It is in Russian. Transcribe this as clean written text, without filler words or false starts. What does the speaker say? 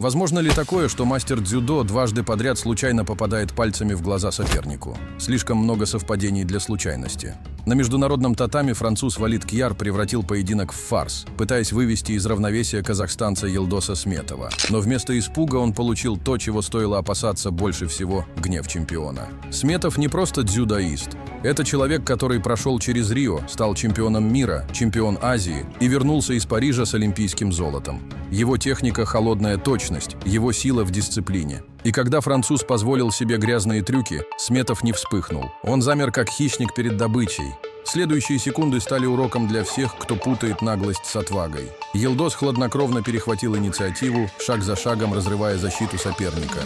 Возможно ли такое, что мастер дзюдо дважды подряд случайно попадает пальцами в глаза сопернику? Слишком много совпадений для случайности. На международном татами француз Валид Кьяр превратил поединок в фарс, пытаясь вывести из равновесия казахстанца Елдоса Сметова. Но вместо испуга он получил то, чего стоило опасаться больше всего – гнев чемпиона. Сметов не просто дзюдоист. Это человек, который прошел через Рио, стал чемпионом мира, чемпион Азии и вернулся из Парижа с олимпийским золотом. Его техника – холодная точность, его сила в дисциплине. И когда француз позволил себе грязные трюки, Сметов не вспыхнул. Он замер как хищник перед добычей. Следующие секунды стали уроком для всех, кто путает наглость с отвагой. Елдос хладнокровно перехватил инициативу, шаг за шагом разрывая защиту соперника.